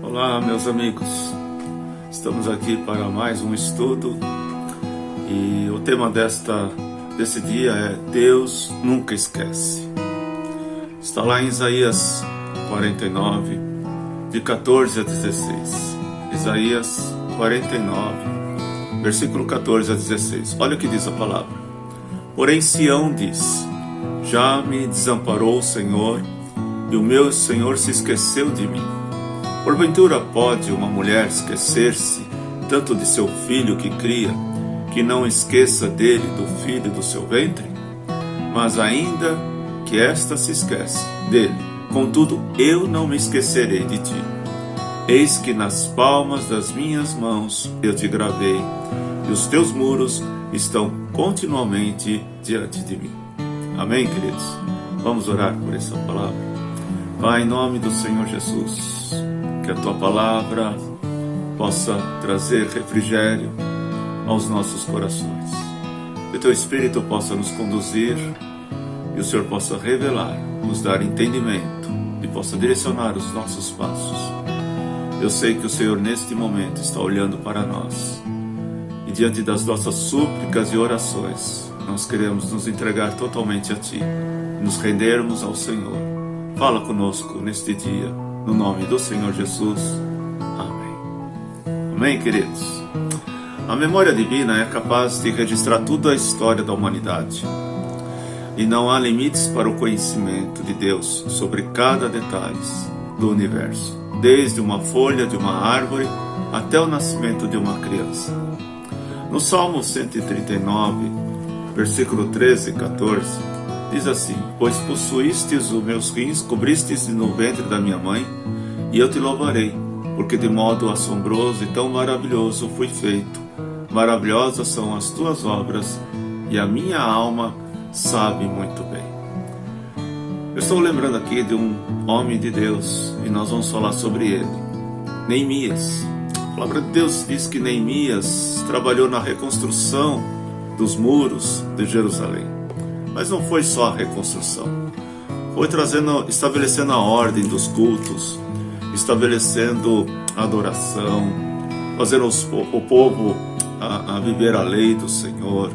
Olá, meus amigos, estamos aqui para mais um estudo e o tema desse dia é Deus nunca esquece. Está lá em Isaías 49, de 14 a 16. Isaías 49, versículo 14 a 16. Olha o que diz a palavra. Porém Sião diz: já me desamparou o Senhor, e o meu Senhor se esqueceu de mim. Porventura pode uma mulher esquecer-se tanto de seu filho que cria, que não esqueça dele, do filho do seu ventre? Mas ainda que esta se esquece dele, contudo eu não me esquecerei de ti. Eis que nas palmas das minhas mãos eu te gravei, e os teus muros estão continuamente diante de mim. Amém, queridos? Vamos orar por essa palavra. Pai, em nome do Senhor Jesus, que a Tua palavra possa trazer refrigério aos nossos corações. Que o Teu Espírito possa nos conduzir e o Senhor possa revelar, nos dar entendimento e possa direcionar os nossos passos. Eu sei que o Senhor neste momento está olhando para nós e diante das nossas súplicas e orações nós queremos nos entregar totalmente a Ti, nos rendermos ao Senhor. Fala conosco neste dia, no nome do Senhor Jesus. Amém. Amém, queridos? A memória divina é capaz de registrar toda a história da humanidade. E não há limites para o conhecimento de Deus sobre cada detalhe do universo, desde uma folha de uma árvore até o nascimento de uma criança. No Salmo 139, versículo 13 e 14, diz assim: pois possuístes os meus rins, cobristes no ventre da minha mãe, e eu te louvarei, porque de modo assombroso e tão maravilhoso fui feito. Maravilhosas são as tuas obras, e a minha alma sabe muito bem. Eu estou lembrando aqui de um homem de Deus, e nós vamos falar sobre ele, Neemias. A palavra de Deus diz que Neemias trabalhou na reconstrução dos muros de Jerusalém. Mas não foi só a reconstrução, foi estabelecendo a ordem dos cultos, estabelecendo a adoração, fazendo o povo a viver a lei do Senhor.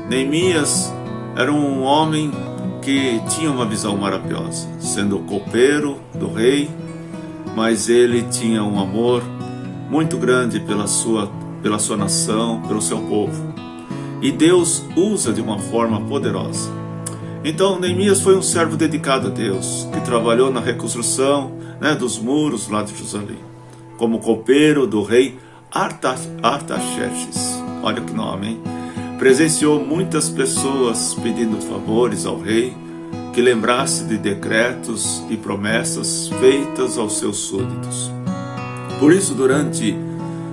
Neemias era um homem que tinha uma visão maravilhosa, sendo copeiro do rei, mas ele tinha um amor muito grande pela sua nação, pelo seu povo. E Deus usa de uma forma poderosa. Então Neemias foi um servo dedicado a Deus, que trabalhou na reconstrução dos muros lá de Jerusalém, como copeiro do rei Artaxerxes. Olha que nome, hein? Presenciou muitas pessoas pedindo favores ao rei, que lembrasse de decretos e promessas feitas aos seus súditos. Por isso, durante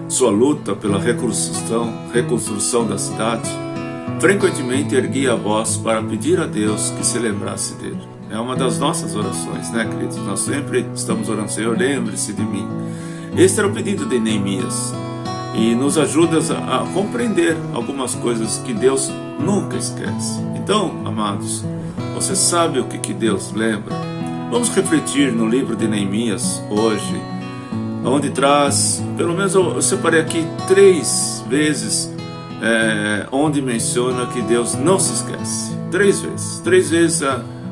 sua luta pela reconstrução da cidade, frequentemente erguia a voz para pedir a Deus que se lembrasse dele. É uma das nossas orações, queridos? Nós sempre estamos orando: Senhor, lembre-se de mim. Este era o pedido de Neemias, e nos ajuda a compreender algumas coisas que Deus nunca esquece. Então, amados, você sabe o que Deus lembra? Vamos refletir no livro de Neemias hoje, onde traz, pelo menos eu separei aqui 3 vezes, onde menciona que Deus não se esquece. 3 vezes. 3 vezes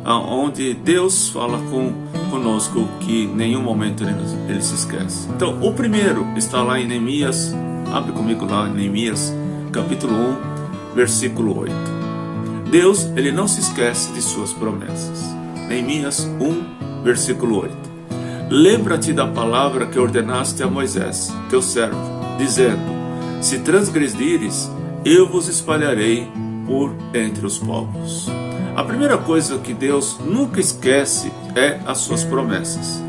onde Deus fala conosco que em nenhum momento ele se esquece. Então, o primeiro está lá em Neemias. Abre comigo lá em Neemias, capítulo 1, versículo 8. Deus, ele não se esquece de suas promessas. Neemias 1, versículo 8. Lembra-te da palavra que ordenaste a Moisés, teu servo, dizendo: se transgredires, eu vos espalharei por entre os povos. A primeira coisa que Deus nunca esquece é as suas promessas.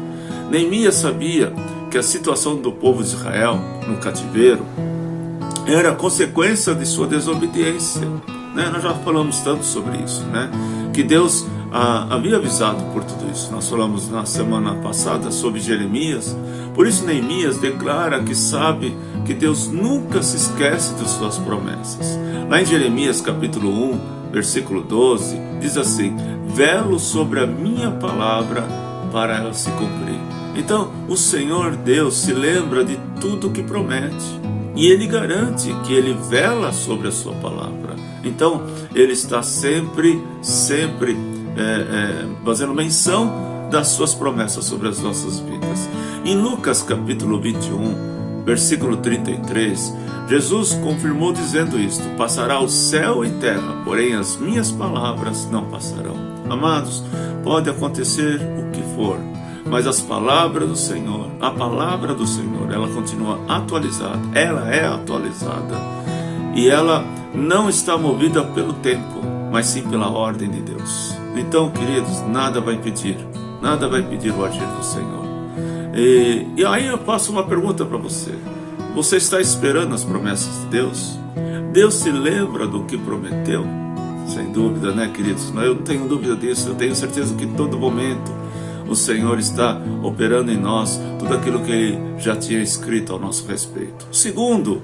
Neemias sabia que a situação do povo de Israel no cativeiro era consequência de sua desobediência. Nós já falamos tanto sobre isso, que Deus havia avisado por tudo isso. Nós falamos na semana passada sobre Jeremias. Por isso Neemias declara que sabe que Deus nunca se esquece de suas promessas. Lá em Jeremias capítulo 1, versículo 12, diz assim: velo sobre a minha palavra para ela se cumprir. Então, o Senhor Deus se lembra de tudo que promete. E Ele garante que Ele vela sobre a sua palavra. Então, Ele está sempre fazendo menção das suas promessas sobre as nossas vidas. Em Lucas capítulo 21, versículo 33, Jesus confirmou dizendo isto: passará o céu e terra, porém as minhas palavras não passarão. Amados, pode acontecer o que for, mas as palavras do Senhor, a palavra do Senhor, ela continua atualizada, ela é atualizada, e ela não está movida pelo tempo, mas sim pela ordem de Deus. Então, queridos, nada vai impedir o agir do Senhor. E aí eu passo uma pergunta para você: você está esperando as promessas de Deus? Deus se lembra do que prometeu? Sem dúvida, né, queridos? Eu não tenho dúvida disso. Eu tenho certeza que em todo momento o Senhor está operando em nós tudo aquilo que Ele já tinha escrito ao nosso respeito. Segunda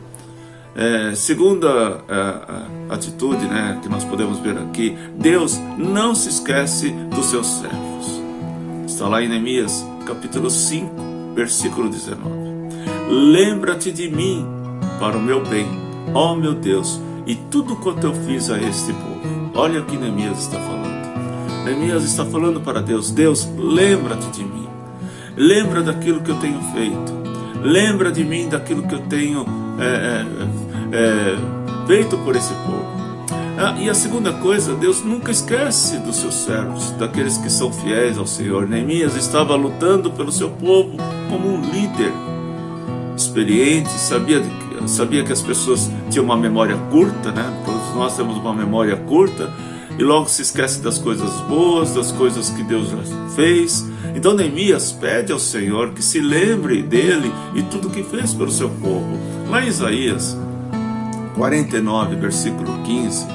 atitude, né, que nós podemos ver aqui: Deus não se esquece dos seus servos. Está lá em Neemias capítulo 5, versículo 19. Lembra-te de mim para o meu bem, ó meu Deus, e tudo quanto eu fiz a este povo. Olha o que Neemias está falando. Neemias está falando para Deus: Deus, lembra-te de mim. Lembra daquilo que eu tenho feito. Lembra de mim daquilo que eu tenho feito por esse povo. E a segunda coisa, Deus nunca esquece dos seus servos, daqueles que são fiéis ao Senhor. Neemias estava lutando pelo seu povo como um líder experiente, sabia que as pessoas tinham uma memória curta, né? Todos nós temos uma memória curta, e logo se esquece das coisas boas, das coisas que Deus já fez. Então Neemias pede ao Senhor que se lembre dele e tudo que fez pelo seu povo. Lá em Isaías 49, versículo 15,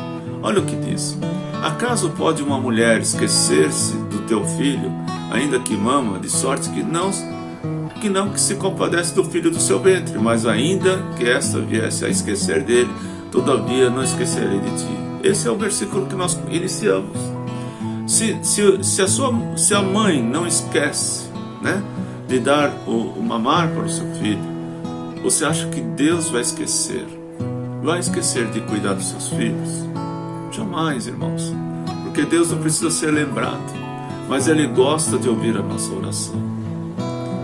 olha o que diz: acaso pode uma mulher esquecer-se do teu filho, ainda que mama, de sorte que não se compadece do filho do seu ventre, mas ainda que esta viesse a esquecer dele, todavia não esquecerei de ti. Esse é o versículo que nós iniciamos. Se a mãe não esquece, né, de dar o mamar para o seu filho, você acha que Deus vai esquecer de cuidar dos seus filhos? Jamais, irmãos, porque Deus não precisa ser lembrado, mas Ele gosta de ouvir a nossa oração.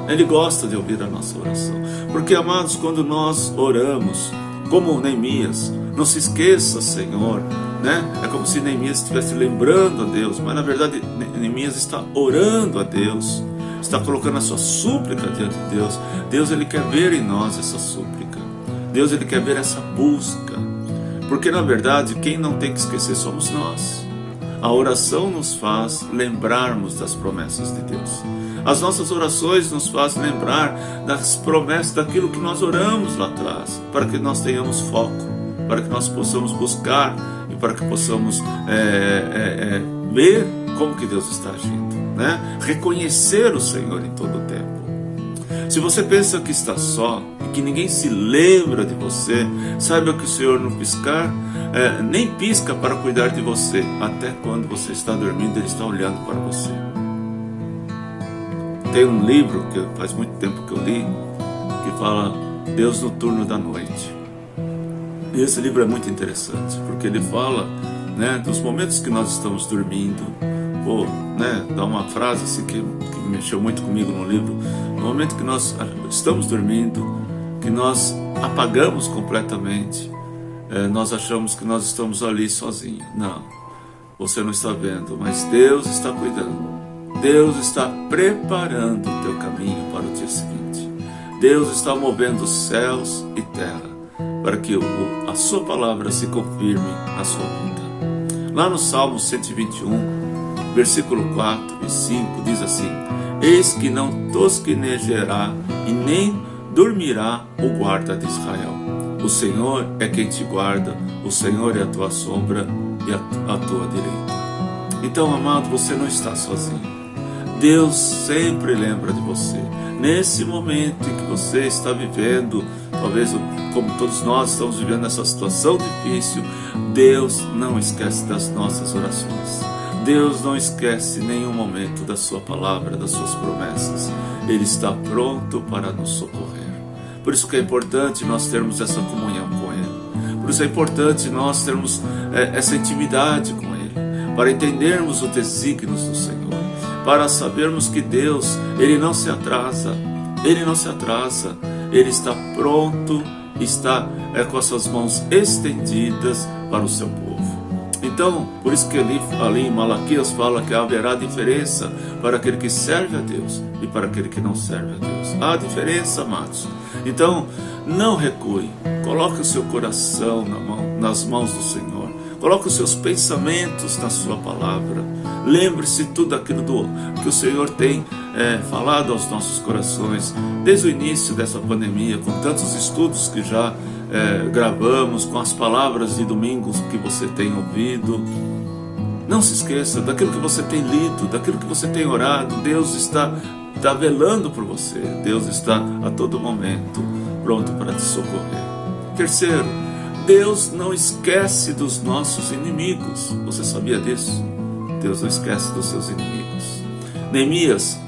Ele gosta de ouvir a nossa oração. Porque, amados, quando nós oramos, como Neemias, não se esqueça, Senhor, né? É como se Neemias estivesse lembrando a Deus, mas na verdade Neemias está orando a Deus, está colocando a sua súplica diante de Deus. Deus, Ele quer ver em nós essa súplica. Deus, Ele quer ver essa busca. Porque na verdade quem não tem que esquecer somos nós. A oração nos faz lembrarmos das promessas de Deus. As nossas orações nos fazem lembrar das promessas, daquilo que nós oramos lá atrás, para que nós tenhamos foco, para que nós possamos buscar e para que possamos ver como que Deus está agindo, né? Reconhecer o Senhor em todo o tempo. Se você pensa que está só e que ninguém se lembra de você, saiba que o Senhor não nem pisca para cuidar de você. Até quando você está dormindo, Ele está olhando para você. Tem um livro que faz muito tempo que eu li, que fala Deus no turno da noite. E esse livro é muito interessante, porque ele fala, né, dos momentos que nós estamos dormindo. Dá uma frase assim que mexeu muito comigo no livro. No momento que nós estamos dormindo, que nós apagamos completamente, nós achamos que nós estamos ali sozinhos. Não, você não está vendo, mas Deus está cuidando. Deus está preparando o teu caminho para o dia seguinte. Deus está movendo céus e terra para que a sua palavra se confirme na sua vida. Lá no Salmo 121, versículo 4 e 5, diz assim: eis que não tosquenejará e nem dormirá o guarda de Israel. O Senhor é quem te guarda, o Senhor é a tua sombra e a tua direita. Então, amado, você não está sozinho. Deus sempre lembra de você. Nesse momento em que você está vivendo, talvez como todos nós estamos vivendo essa situação difícil, Deus não esquece das nossas orações. Deus não esquece em nenhum momento da sua palavra, das suas promessas. Ele está pronto para nos socorrer. Por isso que é importante nós termos essa comunhão com Ele. Por isso é importante nós termos essa intimidade com Ele, para entendermos os desígnios do Senhor, para sabermos que Deus, Ele não se atrasa, Ele não se atrasa, Ele está pronto, está com as suas mãos estendidas para o seu povo. Então, por isso que ali em Malaquias fala que haverá diferença para aquele que serve a Deus e para aquele que não serve a Deus. Há diferença, amados. Então, não recue, coloque o seu coração nas mãos do Senhor, coloque os seus pensamentos na sua palavra, lembre-se tudo aquilo que o Senhor tem falado aos nossos corações, desde o início dessa pandemia, com tantos estudos que já gravamos, com as palavras de domingos que você tem ouvido. Não se esqueça daquilo que você tem lido, daquilo que você tem orado. Deus está velando por você, Deus está a todo momento pronto para te socorrer. Terceiro, Deus não esquece dos nossos inimigos. Você sabia disso? Deus não esquece dos seus inimigos. Neemias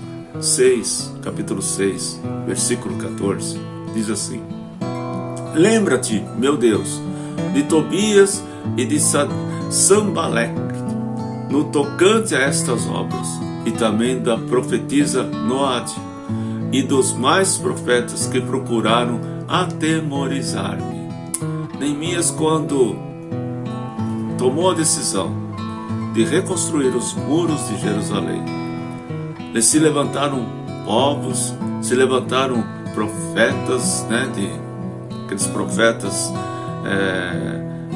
6, capítulo 6, versículo 14, diz assim: lembra-te, meu Deus, de Tobias e de Sanbalec, no tocante a estas obras, e também da profetisa Noade, e dos mais profetas que procuraram atemorizar-me. Neemias, quando tomou a decisão de reconstruir os muros de Jerusalém, se levantaram povos, se levantaram profetas, aqueles profetas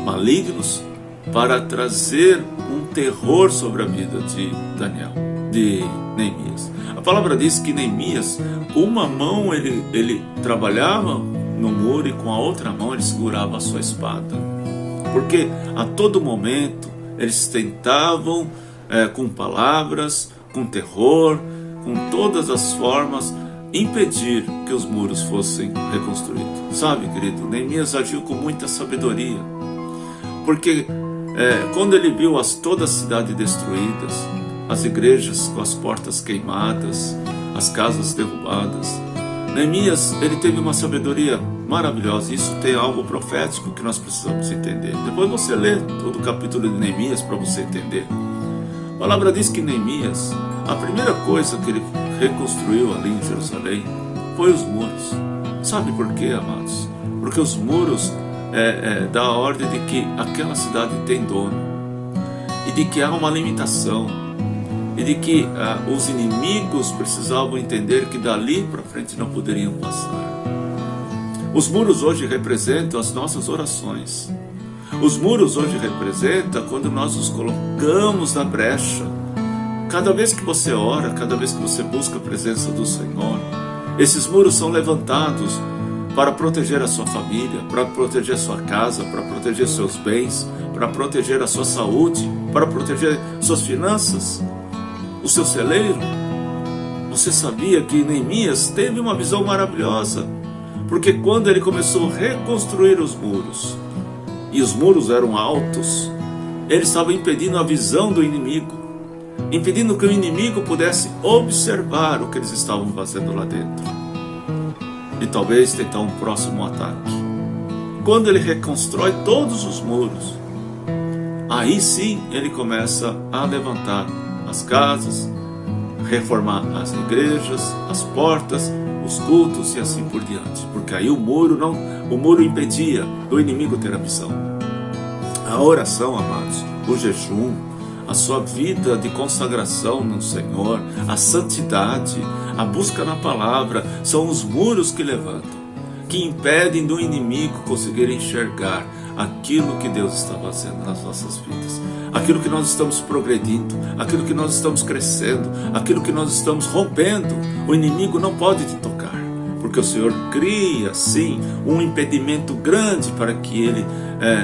malignos, para trazer um terror sobre a vida de Neemias. A palavra diz que Neemias, com uma mão ele trabalhava no muro e com a outra mão ele segurava a sua espada, porque a todo momento eles tentavam com palavras, com terror, com todas as formas, impedir que os muros fossem reconstruídos. Sabe, querido, Neemias agiu com muita sabedoria, porque quando ele viu toda a cidade destruídas, as igrejas com as portas queimadas, as casas derrubadas, Neemias, ele teve uma sabedoria maravilhosa. Isso tem algo profético que nós precisamos entender. Depois você lê todo o capítulo de Neemias para você entender. A palavra diz que Neemias, a primeira coisa que ele reconstruiu ali em Jerusalém foi os muros. Sabe por quê, amados? Porque os muros dá a ordem de que aquela cidade tem dono, e de que há uma limitação, e de que os inimigos precisavam entender que dali para frente não poderiam passar. Os muros hoje representam as nossas orações. Os muros hoje representam quando nós nos colocamos na brecha. Cada vez que você ora, cada vez que você busca a presença do Senhor, esses muros são levantados para proteger a sua família, para proteger a sua casa, para proteger seus bens, para proteger a sua saúde, para proteger suas finanças, o seu celeiro. Você sabia que Neemias teve uma visão maravilhosa? Porque quando ele começou a reconstruir os muros, e os muros eram altos, ele estava impedindo a visão do inimigo, impedindo que o inimigo pudesse observar o que eles estavam fazendo lá dentro, e talvez tentar um próximo ataque. Quando ele reconstrói todos os muros, aí sim ele começa a levantar as casas, reformar as igrejas, as portas, os cultos e assim por diante, porque aí o muro impedia do inimigo ter a visão. A oração, amados, o jejum, a sua vida de consagração no Senhor, a santidade, a busca na palavra, são os muros que levantam, que impedem do inimigo conseguir enxergar aquilo que Deus está fazendo nas nossas vidas, aquilo que nós estamos progredindo, aquilo que nós estamos crescendo, aquilo que nós estamos rompendo. O inimigo não pode te tocar, porque o Senhor cria sim um impedimento grande para que ele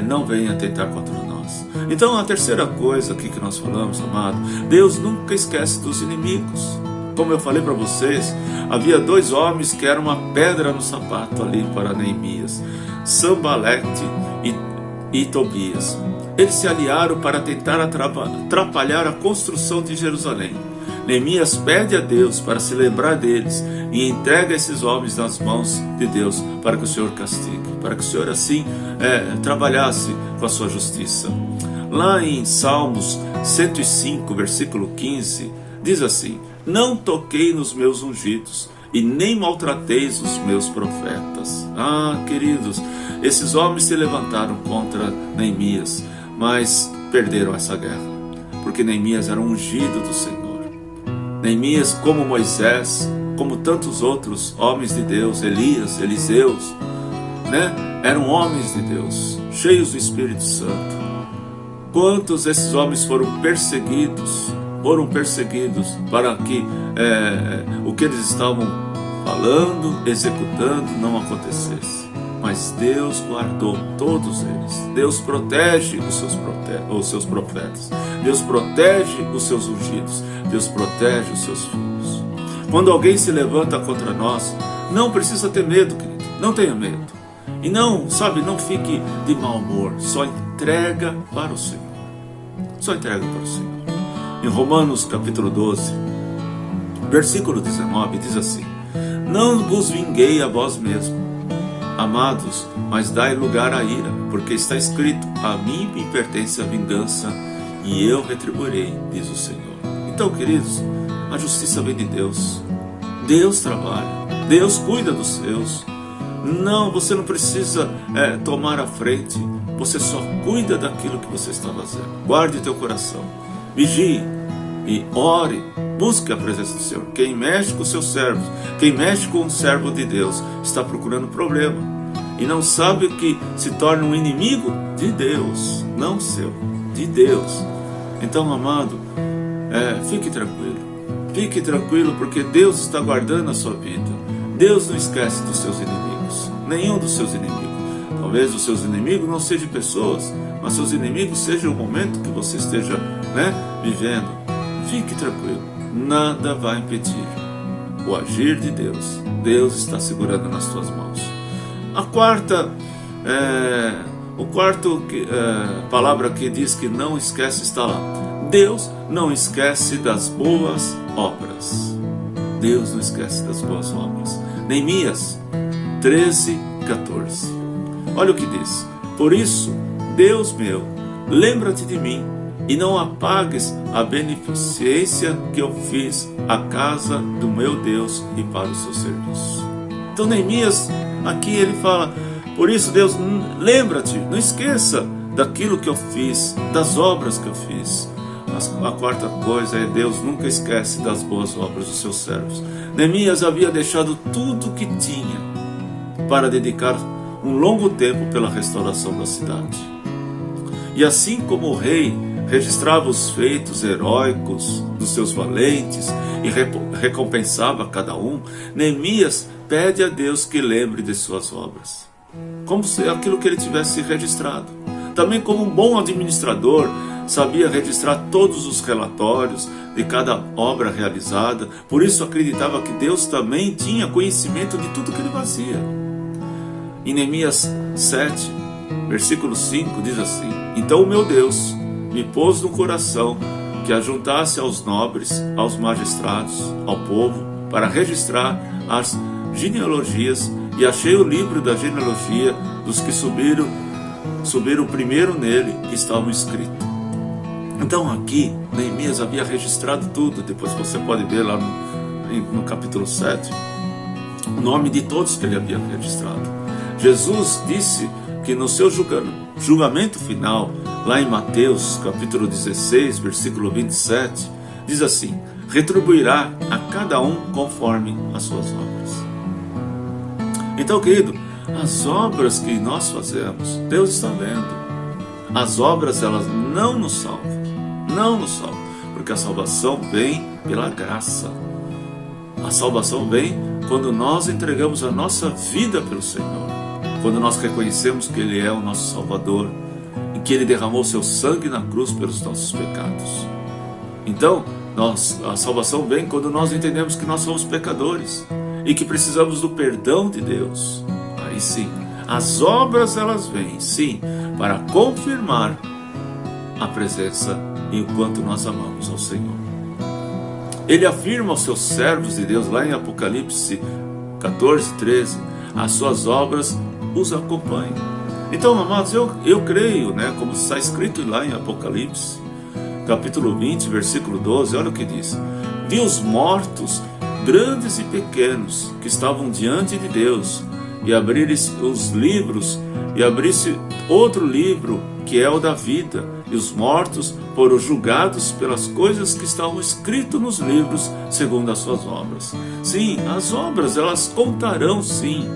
não venha tentar contra nós. Então a terceira coisa aqui que nós falamos, amado, Deus nunca esquece dos inimigos. Como eu falei para vocês, havia dois homens que eram uma pedra no sapato ali para Neemias, Sanbalec e Tobias. Eles se aliaram para tentar atrapalhar a construção de Jerusalém. Neemias pede a Deus para se lembrar deles e entrega esses homens nas mãos de Deus para que o Senhor castigue, para que o Senhor assim trabalhasse com a sua justiça. Lá em Salmos 105, versículo 15, diz assim: não toquei nos meus ungidos e nem maltrateis os meus profetas. Queridos, esses homens se levantaram contra Neemias, mas perderam essa guerra, porque Neemias era um ungido do Senhor. Neemias, como Moisés, como tantos outros homens de Deus, Elias, Eliseus, eram homens de Deus, cheios do Espírito Santo. Quantos desses homens foram perseguidos para que o que eles estavam falando, executando, não acontecesse. Mas Deus guardou todos eles. Deus protege os seus profetas. Deus protege os seus ungidos. Deus protege os seus filhos. Quando alguém se levanta contra nós, não precisa ter medo, querido. Não tenha medo. E não fique de mau humor. Só entrega para o Senhor. Só entrega para o Senhor. Em Romanos capítulo 12, versículo 19, diz assim: não vos vinguei a vós mesmos, amados, mas dai lugar à ira, porque está escrito: a mim me pertence a vingança, e eu retribuirei, diz o Senhor. Então, queridos, a justiça vem de Deus. Deus trabalha, Deus cuida dos seus. Não, você não precisa tomar a frente. Você só cuida daquilo que você está fazendo. Guarde teu coração, vigie e ore. Busque a presença do Senhor. Quem mexe com os seus servos, quem mexe com um servo de Deus, está procurando problema e não sabe que se torna um inimigo de Deus, não seu, de Deus. Então, amado, fique tranquilo, porque Deus está guardando a sua vida. Deus não esquece dos seus inimigos, nenhum dos seus inimigos. Talvez os seus inimigos não sejam pessoas, mas seus inimigos sejam o momento que você esteja vivendo. Fique tranquilo, nada vai impedir o agir de Deus. Deus está segurando nas tuas mãos. A quarta palavra que diz que não esquece está lá. Deus não esquece das boas obras. Deus não esquece das boas obras. Neemias 13, 14. Olha o que diz: por isso, Deus meu, lembra-te de mim e não apagues a beneficência que eu fiz à casa do meu Deus e para o seu serviço. Então Neemias, aqui ele fala: por isso, Deus, lembra-te, não esqueça daquilo que eu fiz, das obras que eu fiz. A quarta coisa é: Deus nunca esquece das boas obras dos seus servos. Neemias havia deixado tudo o que tinha para dedicar um longo tempo pela restauração da cidade. E assim como o rei registrava os feitos heróicos dos seus valentes e recompensava cada um, Neemias pede a Deus que lembre de suas obras, como se aquilo que ele tivesse registrado. Também, como um bom administrador, sabia registrar todos os relatórios de cada obra realizada. Por isso acreditava que Deus também tinha conhecimento de tudo que ele fazia. Em Neemias 7, versículo 5, diz assim: então o meu Deus me pôs no coração que ajuntasse aos nobres, aos magistrados, ao povo, para registrar as genealogias, e achei o livro da genealogia dos que subiram primeiro nele, e estavam escritos. Então aqui, Neemias havia registrado tudo. Depois você pode ver lá no capítulo 7, o nome de todos que ele havia registrado. Jesus disse que no seu julgamento final, lá em Mateus capítulo 16, versículo 27, diz assim: retribuirá a cada um conforme as suas obras. Então, querido, as obras que nós fazemos, Deus está vendo. As obras, elas não nos salvam, porque a salvação vem pela graça. A salvação vem quando nós entregamos a nossa vida pelo Senhor, quando nós reconhecemos que Ele é o nosso Salvador e que Ele derramou seu sangue na cruz pelos nossos pecados. Então, a salvação vem quando nós entendemos que nós somos pecadores e que precisamos do perdão de Deus. Aí sim, as obras, elas vêm, sim, para confirmar a presença e o quanto nós amamos ao Senhor. Ele afirma aos seus servos de Deus, lá em Apocalipse 14, 13, as suas obras os acompanham. Então, amados, eu creio, né, como está escrito lá em Apocalipse, capítulo 20, versículo 12, olha o que diz: vi os mortos, grandes e pequenos, que estavam diante de Deus, e abrir-se os livros, e abrir-se outro livro, que é o da vida, e os mortos foram julgados pelas coisas que estavam escritas nos livros, segundo as suas obras. Sim, as obras, elas contarão, sim,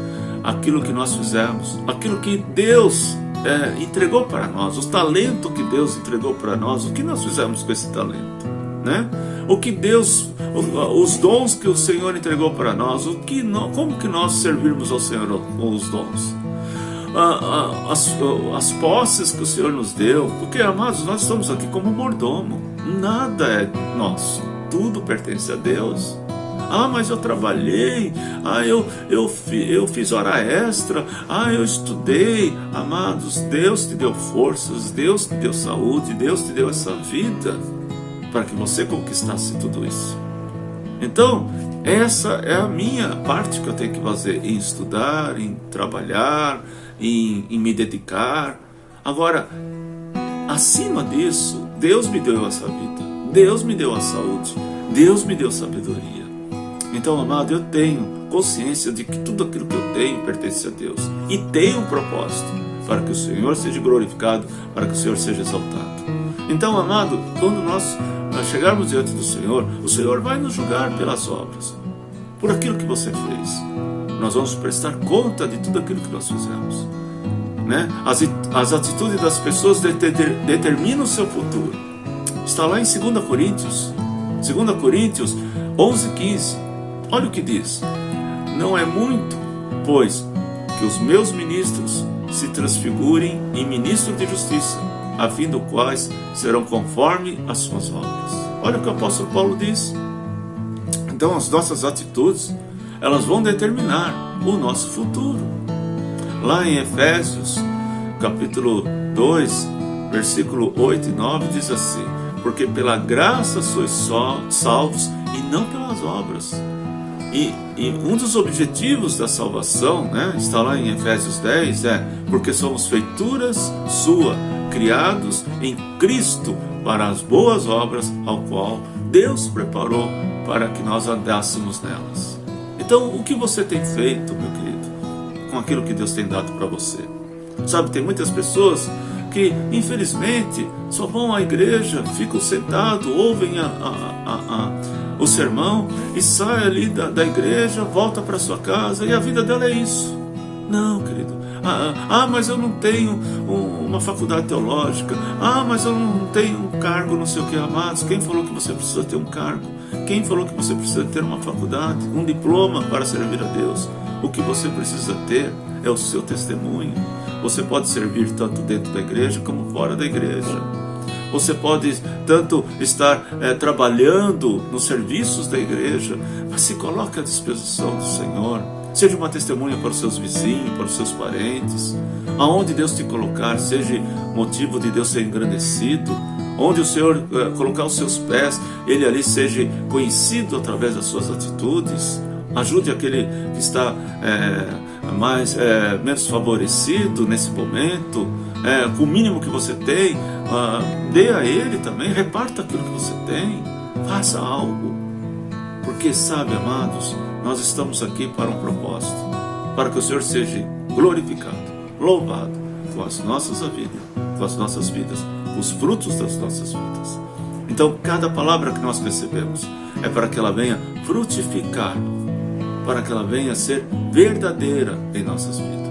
aquilo que nós fizemos, aquilo que Deus entregou para nós, o talento que Deus entregou para nós, o que nós fizemos com esse talento, né? O que Deus, os dons que o Senhor entregou para nós, como que nós servirmos ao Senhor com os dons, as posses que o Senhor nos deu, porque, amados, nós estamos aqui como mordomo, nada é nosso, tudo pertence a Deus. Mas eu trabalhei, eu fiz hora extra, eu estudei. Amados, Deus te deu forças, Deus te deu saúde, Deus te deu essa vida para que você conquistasse tudo isso. Então, essa é a minha parte que eu tenho que fazer, em estudar, em trabalhar, em me dedicar. Agora, acima disso, Deus me deu essa vida, Deus me deu a saúde, Deus me deu sabedoria. Então, amado, eu tenho consciência de que tudo aquilo que eu tenho pertence a Deus, e tem um propósito, para que o Senhor seja glorificado, para que o Senhor seja exaltado. Então, amado, quando nós chegarmos diante do Senhor, o Senhor vai nos julgar pelas obras, por aquilo que você fez. Nós vamos prestar conta de tudo aquilo que nós fizemos, né? As atitudes das pessoas determinam o seu futuro. Está lá em 2 Coríntios 11, 15. Olha o que diz: não é muito, pois, que os meus ministros se transfigurem em ministros de justiça, a fim do quais serão conforme as suas obras. Olha o que o apóstolo Paulo diz. Então, as nossas atitudes, elas vão determinar o nosso futuro. Lá em Efésios, capítulo 2, versículo 8 e 9, diz assim: porque pela graça sois salvos, e não pelas obras. E um dos objetivos da salvação, né, está lá em Efésios 10, porque somos feituras sua, criados em Cristo para as boas obras, ao qual Deus preparou para que nós andássemos nelas. Então, o que você tem feito, meu querido, com aquilo que Deus tem dado para você? Sabe, tem muitas pessoas que, infelizmente, só vão à igreja, ficam sentados, ouvem o sermão e saem ali da igreja, volta para sua casa e a vida dela é isso. Não, querido. Mas eu não tenho uma faculdade teológica. Mas eu não tenho um cargo, não sei o que, amados. Quem falou que você precisa ter um cargo? Quem falou que você precisa ter uma faculdade, um diploma para servir a Deus? O que você precisa ter é o seu testemunho. Você pode servir tanto dentro da igreja como fora da igreja. Você pode tanto estar trabalhando nos serviços da igreja, mas se coloque à disposição do Senhor. Seja uma testemunha para os seus vizinhos, para os seus parentes. Aonde Deus te colocar, seja motivo de Deus ser engrandecido. Onde o Senhor colocar os seus pés, Ele ali seja conhecido através das suas atitudes. Ajude aquele que está menos favorecido nesse momento, com o mínimo que você tem. Dê a ele também, reparta aquilo que você tem. Faça algo. Porque, sabe, amados, nós estamos aqui para um propósito, para que o Senhor seja glorificado, louvado com as nossas vidas, com os frutos das nossas vidas. Então, cada palavra que nós recebemos é para que ela venha frutificar, para que ela venha ser verdadeira em nossas vidas.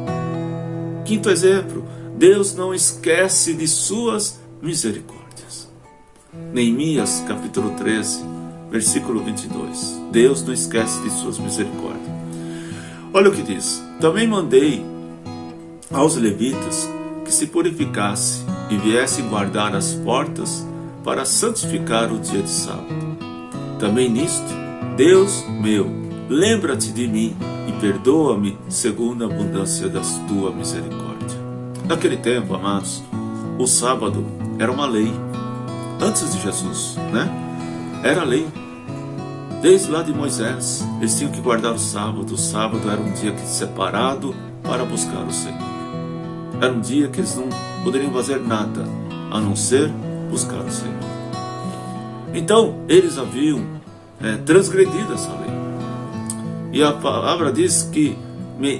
Quinto exemplo: Deus não esquece de suas misericórdias. Neemias, capítulo 13, versículo 22. Deus não esquece de suas misericórdias. Olha o que diz: também mandei aos levitas que se purificassem e viessem guardar as portas para santificar o dia de sábado. Também nisto, Deus meu, lembra-te de mim e perdoa-me segundo a abundância da tua misericórdia. Naquele tempo, amados, o sábado era uma lei. Antes de Jesus, né? Era lei. Desde lá de Moisés, eles tinham que guardar o sábado. O sábado era um dia separado para buscar o Senhor. Era um dia que eles não poderiam fazer nada, a não ser buscar o Senhor. Então, eles haviam transgredido essa lei. E a palavra diz que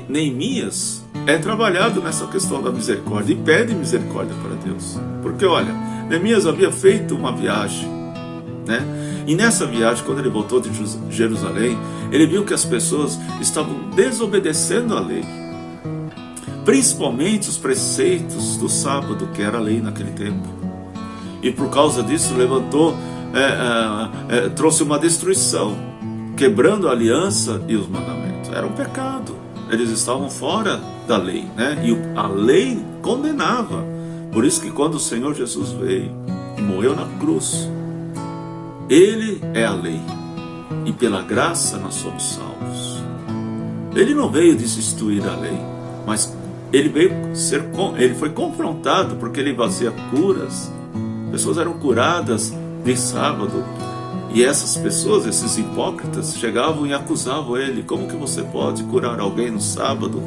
Neemias é trabalhado nessa questão da misericórdia e pede misericórdia para Deus. Porque olha, Neemias havia feito uma viagem, né? E nessa viagem, quando ele voltou de Jerusalém, ele viu que as pessoas estavam desobedecendo a lei, principalmente os preceitos do sábado, que era a lei naquele tempo. E por causa disso levantou, trouxe uma destruição, quebrando a aliança e os mandamentos. Era um pecado. Eles estavam fora da lei, né? E a lei condenava. Por isso que quando o Senhor Jesus veio e morreu na cruz, Ele é a lei. E pela graça nós somos salvos. Ele não veio destituir a lei, mas ele foi confrontado, porque ele fazia curas. Pessoas eram curadas de sábado. E essas pessoas, esses hipócritas, chegavam e acusavam ele. Como que você pode curar alguém no sábado,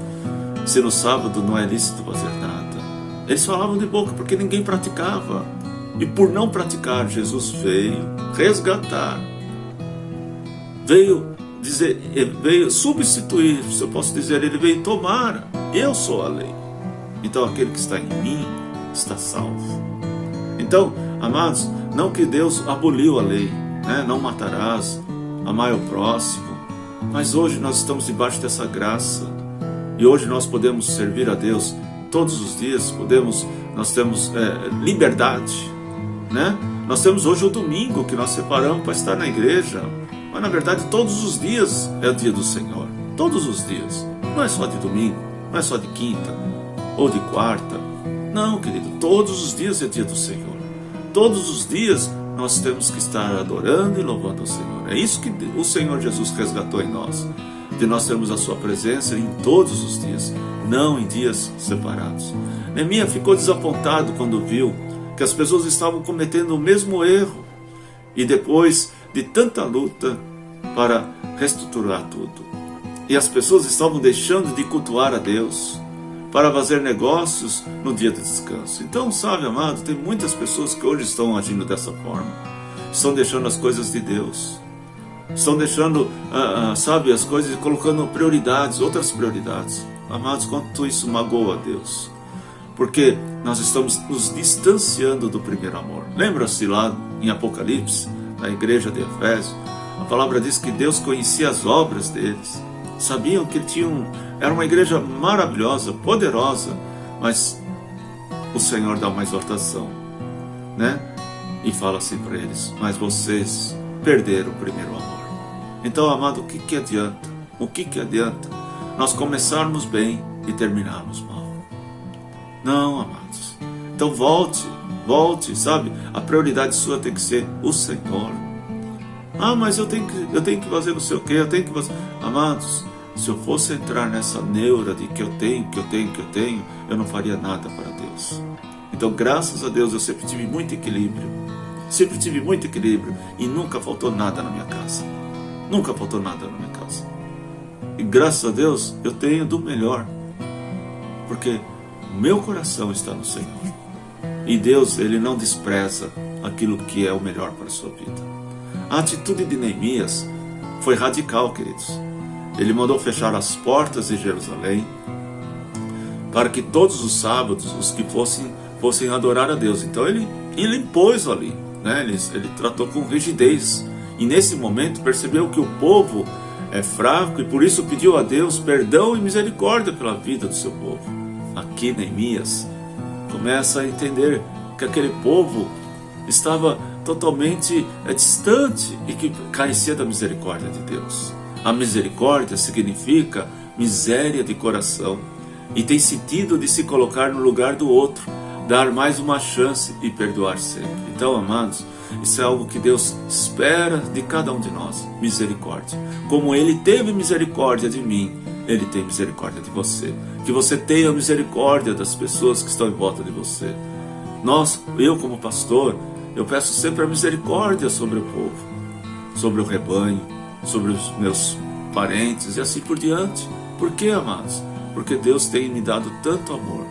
se no sábado não é lícito fazer nada? Eles falavam de boca porque ninguém praticava. E por não praticar, Jesus veio resgatar. Veio substituir, se eu posso dizer, ele veio tomar. Eu sou a lei. Então aquele que está em mim está salvo. Então, amados, não que Deus aboliu a lei, né? Não matarás, amai o próximo. Mas hoje nós estamos debaixo dessa graça. E hoje nós podemos servir a Deus todos os dias. Nós temos liberdade, né? Nós temos hoje o domingo que nós separamos para estar na igreja. Mas na verdade todos os dias é o dia do Senhor. Todos os dias. Não é só de domingo, não é só de quinta ou de quarta. Não, querido, todos os dias é dia do Senhor. Todos os dias nós temos que estar adorando e louvando o Senhor. É isso que o Senhor Jesus resgatou em nós. De nós termos a sua presença em todos os dias, não em dias separados. Neemias ficou desapontado quando viu que as pessoas estavam cometendo o mesmo erro. E depois de tanta luta para reestruturar tudo. E as pessoas estavam deixando de cultuar a Deus para fazer negócios no dia de descanso. Então, sabe, amado, tem muitas pessoas que hoje estão agindo dessa forma. Estão deixando as coisas de Deus. Estão deixando, sabe, as coisas e colocando prioridades, outras prioridades. Amados, quanto isso magoa a Deus. Porque nós estamos nos distanciando do primeiro amor. Lembra-se lá em Apocalipse, na igreja de Efésio, a palavra diz que Deus conhecia as obras deles. Sabiam que era uma igreja maravilhosa, poderosa, mas o Senhor dá uma exortação, né? E fala assim para eles: mas vocês perderam o primeiro amor. Então, amado, o que adianta? O que adianta nós começarmos bem e terminarmos mal? Não, amados. Então volte, sabe? A prioridade sua tem que ser o Senhor. Ah, mas eu tenho que fazer não sei o que, Amados, se eu fosse entrar nessa neura de que eu tenho, eu não faria nada para Deus. Então, graças a Deus, eu sempre tive muito equilíbrio. E nunca faltou nada na minha casa. E graças a Deus, eu tenho do melhor. Porque o meu coração está no Senhor. E Deus, Ele não despreza aquilo que é o melhor para a sua vida. A atitude de Neemias foi radical, queridos. Ele mandou fechar as portas de Jerusalém para que todos os sábados os que fossem adorar a Deus. Então ele impôs ali, né? Ele tratou com rigidez. E nesse momento percebeu que o povo é fraco e por isso pediu a Deus perdão e misericórdia pela vida do seu povo. Aqui Neemias começa a entender que aquele povo estava totalmente distante e que carecia da misericórdia de Deus. A misericórdia significa miséria de coração e tem sentido de se colocar no lugar do outro, dar mais uma chance e perdoar sempre. Então, amados, isso é algo que Deus espera de cada um de nós, misericórdia. Como Ele teve misericórdia de mim, Ele tem misericórdia de você. Que você tenha misericórdia das pessoas que estão em volta de você. Eu como pastor, eu peço sempre a misericórdia sobre o povo, sobre o rebanho, sobre os meus parentes e assim por diante. Por quê, amados? Porque Deus tem me dado tanto amor.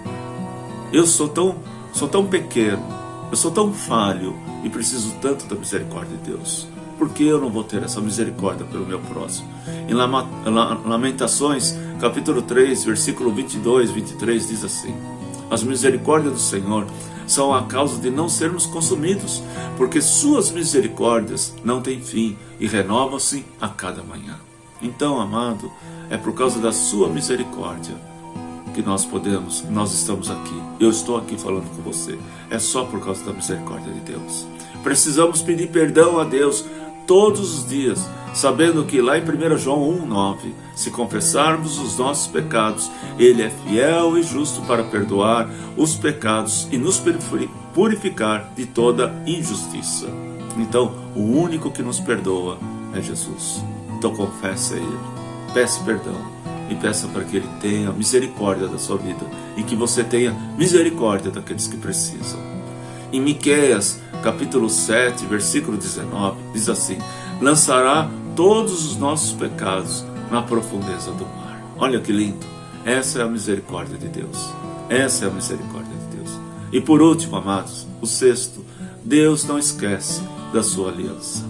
Eu sou tão pequeno, eu sou tão falho e preciso tanto da misericórdia de Deus. Por que eu não vou ter essa misericórdia pelo meu próximo? Em Lamentações, capítulo 3, versículo 22, 23, diz assim: as misericórdias do Senhor são a causa de não sermos consumidos, porque suas misericórdias não têm fim e renovam-se a cada manhã. Então, amado, é por causa da sua misericórdia que nós estamos aqui. Eu estou aqui falando com você. É só por causa da misericórdia de Deus. Precisamos pedir perdão a Deus todos os dias, sabendo que lá em 1 João 1,9, se confessarmos os nossos pecados, Ele é fiel e justo para perdoar os pecados e nos purificar de toda injustiça. Então, o único que nos perdoa é Jesus. Então confesse a Ele, peça perdão e peça para que Ele tenha misericórdia da sua vida e que você tenha misericórdia daqueles que precisam. Em Miqueias, capítulo 7, versículo 19, diz assim: lançará todos os nossos pecados na profundeza do mar. Olha que lindo! Essa é a misericórdia de Deus. Essa é a misericórdia de Deus. E por último, amados, o sexto: Deus não esquece da sua aliança.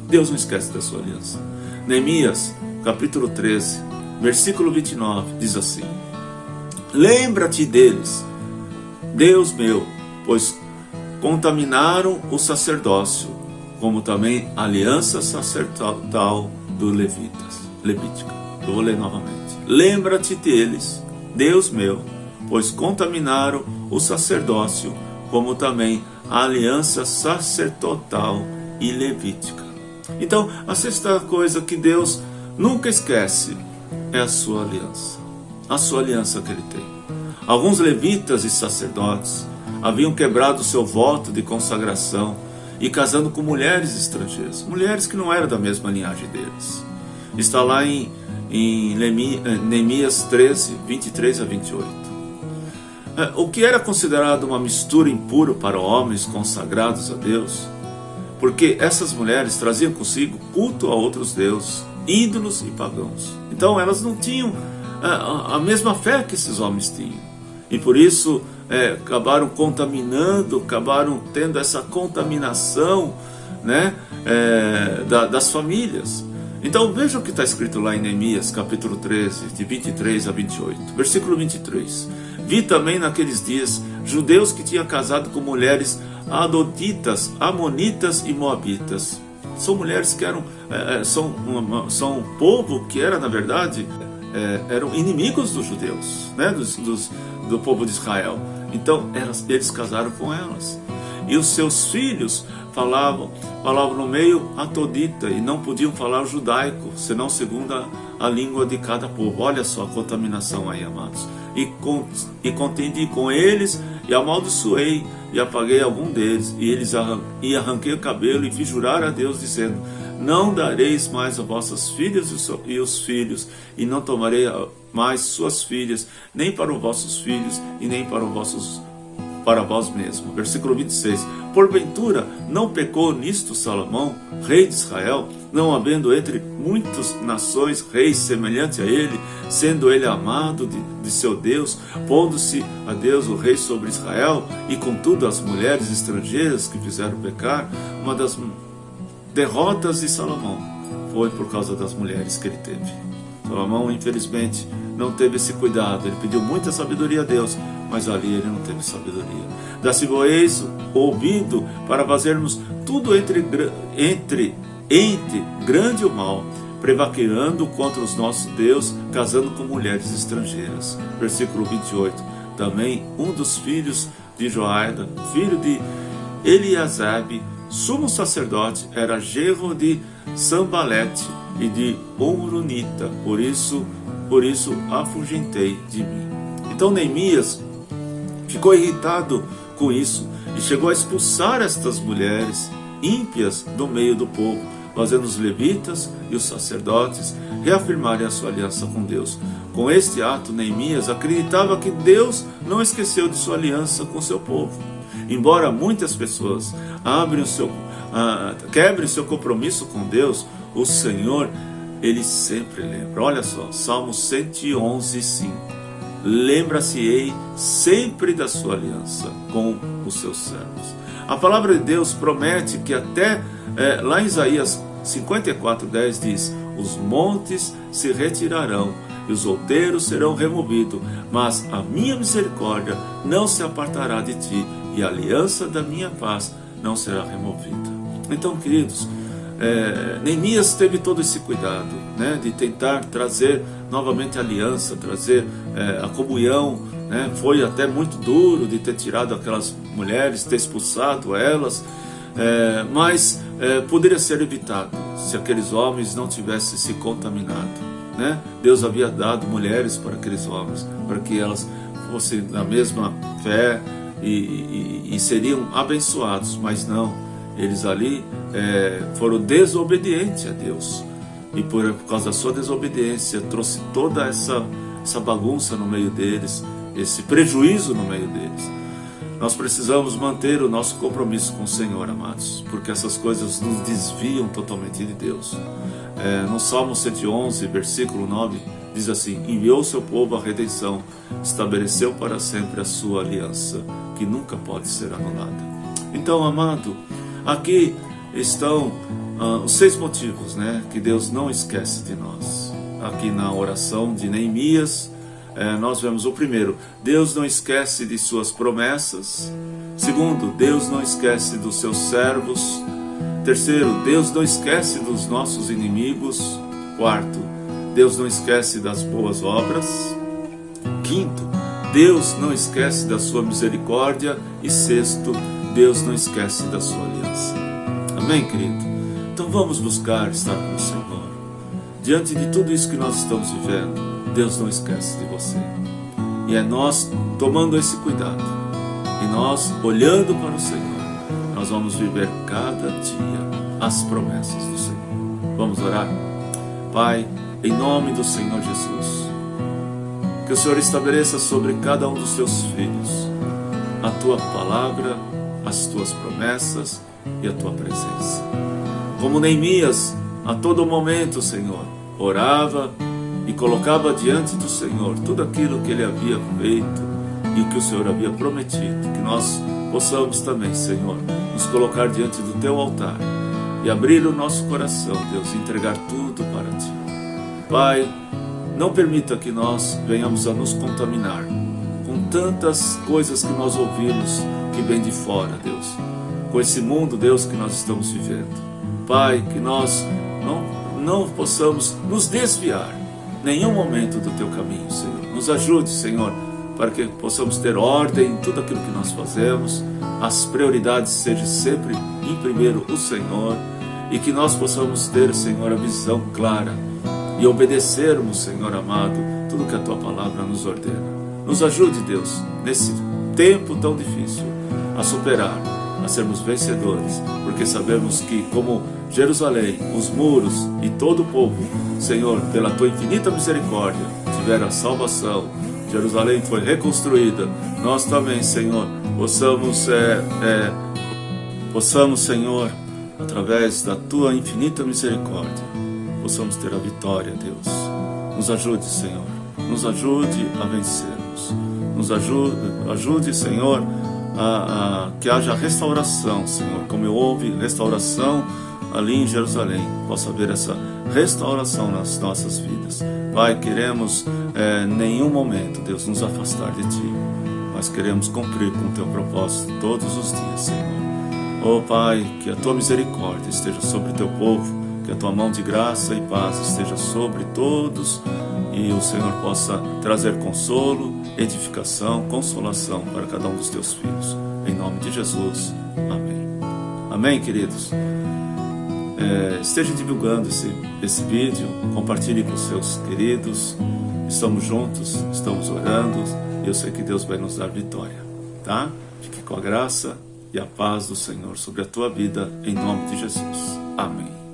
Deus não esquece da sua aliança. Neemias, capítulo 13, versículo 29, diz assim: lembra-te deles, Deus meu, pois contaminaram o sacerdócio, como também a aliança sacerdotal do levítica. Eu vou ler novamente. Lembra-te deles, Deus meu, pois contaminaram o sacerdócio, como também a aliança sacerdotal e levítica. Então, a sexta coisa que Deus nunca esquece é a sua aliança que Ele tem. Alguns levitas e sacerdotes haviam quebrado o seu voto de consagração e casando com mulheres estrangeiras, mulheres que não eram da mesma linhagem deles. Está lá em Neemias 13, 23 a 28. O que era considerado uma mistura impura para homens consagrados a Deus, porque essas mulheres traziam consigo culto a outros deuses, ídolos e pagãos. Então elas não tinham a mesma fé que esses homens tinham. E por isso acabaram contaminando, acabaram tendo essa contaminação, né, das famílias. Então veja o que está escrito lá em Neemias capítulo 13, de 23 a 28. Versículo 23. Vi também naqueles dias judeus que tinham casado com mulheres adotitas, amonitas e moabitas. São mulheres que são um povo que era, na verdade, eram inimigos dos judeus, né? do povo de Israel. Então eles casaram com elas. E os seus filhos falavam no meio atodita e não podiam falar judaico, senão segundo a língua de cada povo. Olha só a contaminação aí, amados. E contendi com eles e amaldiçoei e apaguei algum deles, e arranquei o cabelo e fiz jurar a Deus, dizendo: não dareis mais a vossas filhas e os filhos, e não tomarei mais suas filhas, nem para os vossos filhos, e nem para vós mesmos. Versículo 26. Porventura não pecou nisto Salomão, rei de Israel, não havendo entre muitas nações reis semelhante a ele, sendo ele amado de seu Deus, pondo-se a Deus o rei sobre Israel, e contudo as mulheres estrangeiras que fizeram pecar? Uma das derrotas de Salomão foi por causa das mulheres que ele teve. Salomão, infelizmente, não teve esse cuidado. Ele pediu muita sabedoria a Deus, mas ali ele não teve sabedoria. Dá-se-vos ouvido para fazermos tudo entre grande e o mal, prevaqueando contra os nossos Deus, casando com mulheres estrangeiras. Versículo 28. Também um dos filhos de Joaida, filho de Eliasabe, sumo sacerdote, era genro de Sambalete e de Horonita, por isso afugentei de mim. Então Neemias ficou irritado com isso e chegou a expulsar estas mulheres ímpias do meio do povo, fazendo os levitas e os sacerdotes reafirmarem a sua aliança com Deus. Com este ato, Neemias acreditava que Deus não esqueceu de sua aliança com seu povo. Embora muitas pessoas quebrem seu compromisso com Deus, o Senhor, Ele sempre lembra. Olha só, Salmo 111, 5. Lembra-se-ei sempre da sua aliança com os seus servos. A palavra de Deus promete que até lá em Isaías 54:10 diz: os montes se retirarão e os outeiros serão removidos, mas a minha misericórdia não se apartará de ti, e a aliança da minha paz não será removida. Então, queridos, Neemias teve todo esse cuidado, né, de tentar trazer novamente a aliança, trazer a comunhão, né. Foi até muito duro de ter tirado aquelas mulheres, ter expulsado elas, mas poderia ser evitado se aqueles homens não tivessem se contaminado, né? Deus havia dado mulheres para aqueles homens, para que elas fossem da mesma fé e seriam abençoados, mas não, eles ali foram desobedientes a Deus, e por causa da sua desobediência trouxe toda essa bagunça no meio deles, esse prejuízo no meio deles. Nós precisamos manter o nosso compromisso com o Senhor, amados, porque essas coisas nos desviam totalmente de Deus. No Salmo 111, versículo 9, diz assim: enviou seu povo à redenção, estabeleceu para sempre a sua aliança, que nunca pode ser anulada. Então, amado, aqui estão os 6 motivos, né, que Deus não esquece de nós. Aqui na oração de Neemias, nós vemos o primeiro: Deus não esquece de suas promessas. Segundo, Deus não esquece dos seus servos. Terceiro, Deus não esquece dos nossos inimigos. Quarto, Deus não esquece das boas obras. Quinto, Deus não esquece da sua misericórdia. E sexto, Deus não esquece da sua aliança. Amém, querido? Então vamos buscar estar com o Senhor. Diante de tudo isso que nós estamos vivendo, Deus não esquece de você. E é nós tomando esse cuidado, e nós olhando para o Senhor, nós vamos viver cada dia as promessas do Senhor. Vamos orar? Pai, em nome do Senhor Jesus, que o Senhor estabeleça sobre cada um dos teus filhos a tua palavra, as tuas promessas e a tua presença. Como Neemias, a todo momento, Senhor, orava e colocava diante do Senhor tudo aquilo que ele havia feito e que o Senhor havia prometido, que nós possamos também, Senhor, nos colocar diante do teu altar e abrir o nosso coração, Deus, e entregar tudo para ti. Pai, não permita que nós venhamos a nos contaminar com tantas coisas que nós ouvimos que vem de fora, Deus, com esse mundo, Deus, que nós estamos vivendo. Pai, que nós não possamos nos desviar nenhum momento do teu caminho, Senhor. Nos ajude, Senhor, para que possamos ter ordem em tudo aquilo que nós fazemos, as prioridades sejam sempre em primeiro o Senhor, e que nós possamos ter, Senhor, a visão clara e obedecermos, Senhor amado, tudo que a tua palavra nos ordena. Nos ajude, Deus, nesse tempo tão difícil, a superar, a sermos vencedores, porque sabemos que, como Jerusalém, os muros e todo o povo, Senhor, pela tua infinita misericórdia, tiveram a salvação, Jerusalém foi reconstruída, nós também, Senhor, possamos, Senhor, através da tua infinita misericórdia, possamos ter a vitória, Deus. Nos ajude, Senhor, nos ajude a vencermos, nos ajude, Senhor, que haja restauração, Senhor, como houve restauração ali em Jerusalém, possa haver essa restauração nas nossas vidas. Pai, queremos nenhum momento, Deus, nos afastar de Ti, mas queremos cumprir com o Teu propósito todos os dias, Senhor. Oh Pai, que a Tua misericórdia esteja sobre o Teu povo, que a Tua mão de graça e paz esteja sobre todos, e o Senhor possa trazer consolo, edificação, consolação para cada um dos Teus filhos. Em nome de Jesus. Amém. Amém, queridos? Esteja divulgando esse vídeo, compartilhe com seus queridos. Estamos juntos, estamos orando, e eu sei que Deus vai nos dar vitória, tá? Fique com a graça e a paz do Senhor sobre a tua vida, em nome de Jesus. Amém.